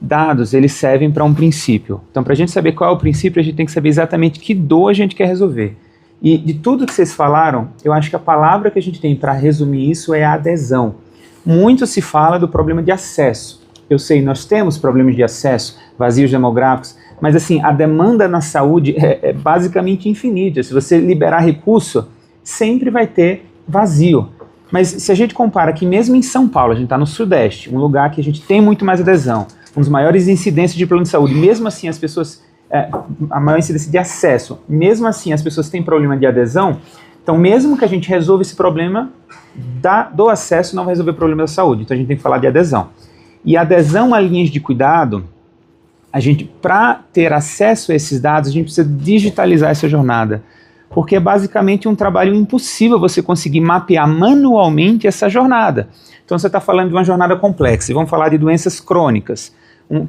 dados, eles servem para um princípio. Então, para a gente saber qual é o princípio, a gente tem que saber exatamente que dor a gente quer resolver. E de tudo que vocês falaram, eu acho que a palavra que a gente tem para resumir isso é adesão. Muito se fala do problema de acesso. Eu sei, nós temos problemas de acesso, vazios demográficos, mas assim, a demanda na saúde é basicamente infinita. Se você liberar recurso, sempre vai ter vazio. Mas se a gente compara que mesmo em São Paulo, a gente está no Sudeste, um lugar que a gente tem muito mais adesão, um dos maiores incidências de plano de saúde, mesmo assim as pessoas, a maior incidência de acesso, mesmo assim as pessoas têm problema de adesão, então mesmo que a gente resolva esse problema do acesso, não vai resolver o problema da saúde, então a gente tem que falar de adesão. E adesão a linhas de cuidado, a gente, para ter acesso a esses dados, a gente precisa digitalizar essa jornada, porque é basicamente um trabalho impossível você conseguir mapear manualmente essa jornada. Então você está falando de uma jornada complexa, e vamos falar de doenças crônicas.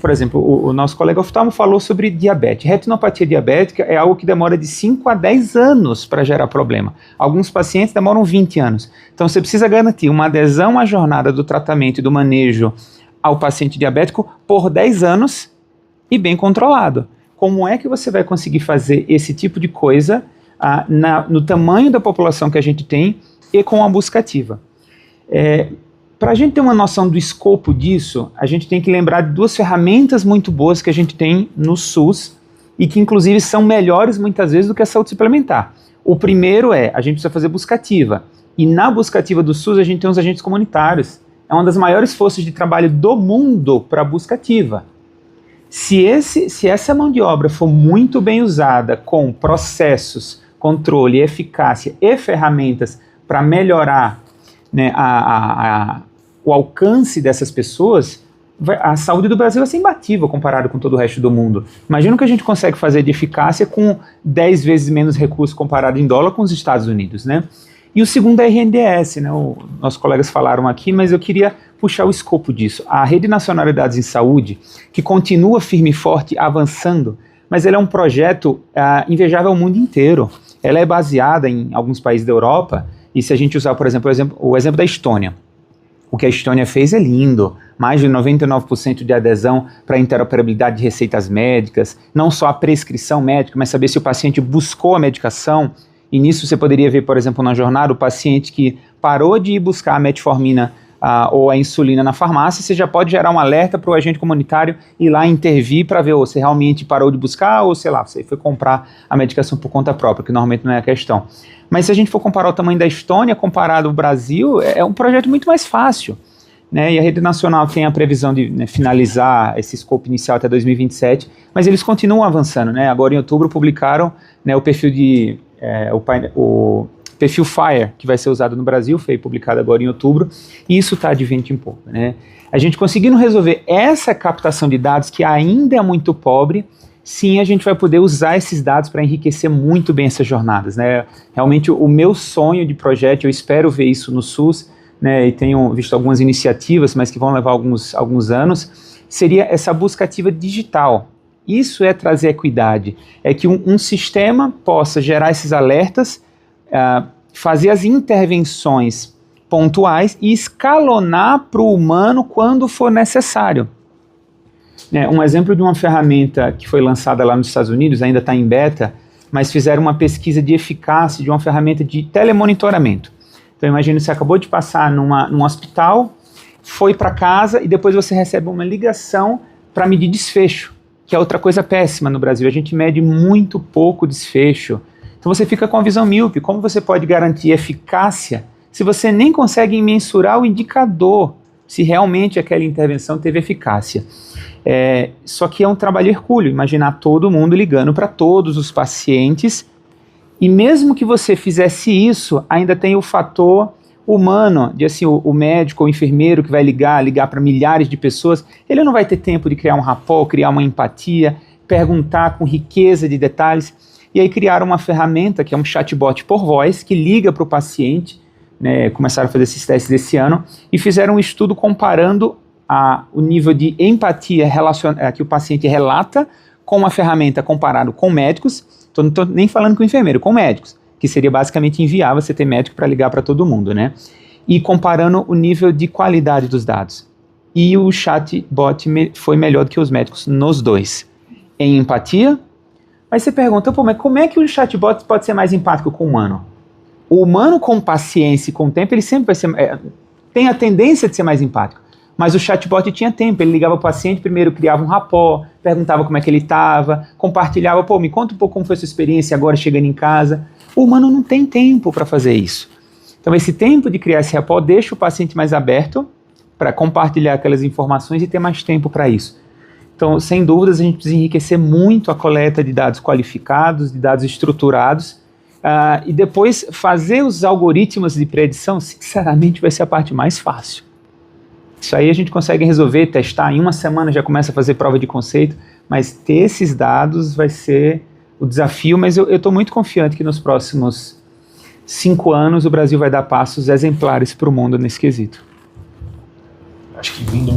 Por exemplo, o nosso colega oftalmo falou sobre diabetes. Retinopatia diabética é algo que demora de 5 a 10 anos para gerar problema. Alguns pacientes demoram 20 anos. Então você precisa garantir uma adesão à jornada do tratamento e do manejo ao paciente diabético por 10 anos e bem controlado. Como é que você vai conseguir fazer esse tipo de coisa no tamanho da população que a gente tem e com a busca ativa? Para a gente ter uma noção do escopo disso, a gente tem que lembrar de duas ferramentas muito boas que a gente tem no SUS e que inclusive são melhores muitas vezes do que a saúde suplementar. O primeiro a gente precisa fazer busca ativa, e na busca ativa do SUS a gente tem os agentes comunitários. É uma das maiores forças de trabalho do mundo para a busca ativa. Se essa mão de obra for muito bem usada com processos, controle, eficácia e ferramentas para melhorar, né, o alcance dessas pessoas, a saúde do Brasil vai ser imbatível comparado com todo o resto do mundo. Imagina o que a gente consegue fazer de eficácia com 10 vezes menos recursos comparado em dólar com os Estados Unidos, né? E o segundo é a RNDS, né? Nossos colegas falaram aqui, mas eu queria puxar o escopo disso. A Rede Nacional de Dados em Saúde, que continua firme e forte, avançando, mas ela é um projeto invejável ao mundo inteiro. Ela é baseada em alguns países da Europa, e se a gente usar, por exemplo, o exemplo da Estônia, o que a Estônia fez é lindo, mais de 99% de adesão para a interoperabilidade de receitas médicas, não só a prescrição médica, mas saber se o paciente buscou a medicação, e nisso você poderia ver, por exemplo, na jornada, o paciente que parou de ir buscar a metformina ou a insulina na farmácia, você já pode gerar um alerta para o agente comunitário ir lá intervir para ver se realmente parou de buscar ou, sei lá, você foi comprar a medicação por conta própria, que normalmente não é a questão. Mas se a gente for comparar o tamanho da Estônia comparado ao Brasil, é um projeto muito mais fácil, né? E a Rede Nacional tem a previsão de, né, finalizar esse escopo inicial até 2027, mas eles continuam avançando, né? Agora em outubro publicaram, né, o perfil o perfil FHIR, que vai ser usado no Brasil, foi publicado agora em outubro, e isso está de vento em popa, né? A gente conseguindo resolver essa captação de dados, que ainda é muito pobre, sim, a gente vai poder usar esses dados para enriquecer muito bem essas jornadas, né? Realmente o meu sonho de projeto, eu espero ver isso no SUS, né, e tenho visto algumas iniciativas, mas que vão levar alguns anos, seria essa busca ativa digital. Isso é trazer equidade, é que um sistema possa gerar esses alertas, fazer as intervenções pontuais e escalonar para o humano quando for necessário. Um exemplo de uma ferramenta que foi lançada lá nos Estados Unidos, ainda está em beta, mas fizeram uma pesquisa de eficácia de uma ferramenta de telemonitoramento. Então imagina, você acabou de passar num hospital, foi para casa e depois você recebe uma ligação para medir desfecho, que é outra coisa péssima no Brasil. A gente mede muito pouco desfecho. Então você fica com a visão míope. Como você pode garantir eficácia se você nem consegue mensurar o indicador, se realmente aquela intervenção teve eficácia? Só que é um trabalho hercúleo, imaginar todo mundo ligando para todos os pacientes, e mesmo que você fizesse isso, ainda tem o fator humano, de assim, o médico ou o enfermeiro que vai ligar para milhares de pessoas, ele não vai ter tempo de criar um rapport, criar uma empatia, perguntar com riqueza de detalhes, e aí criaram uma ferramenta que é um chatbot por voz, que liga para o paciente, né, começaram a fazer esses testes esse ano, e fizeram um estudo comparando o nível de empatia que o paciente relata com a ferramenta comparado com médicos. Então não estou nem falando com o enfermeiro, com médicos, que seria basicamente inviável você ter médico para ligar para todo mundo, né? E comparando o nível de qualidade dos dados. e o chatbot foi melhor do que os médicos nos dois. Em empatia. Aí você pergunta, pô, mas como é que o chatbot pode ser mais empático com o humano? O humano com paciência e com tempo, ele sempre vai ser... tem a tendência de ser mais empático. Mas o chatbot tinha tempo, ele ligava para o paciente, primeiro criava um rapport, perguntava como é que ele estava, compartilhava, pô, me conta um pouco como foi a sua experiência agora chegando em casa. O humano não tem tempo para fazer isso. Então esse tempo de criar esse rapport deixa o paciente mais aberto para compartilhar aquelas informações e ter mais tempo para isso. Então, sem dúvidas, a gente precisa enriquecer muito a coleta de dados qualificados, de dados estruturados, e depois fazer os algoritmos de predição, sinceramente, vai ser a parte mais fácil. Isso aí a gente consegue resolver, testar, em uma semana já começa a fazer prova de conceito, mas ter esses dados vai ser o desafio, mas eu estou muito confiante que nos próximos 5 anos o Brasil vai dar passos exemplares para o mundo nesse quesito. Acho que vindo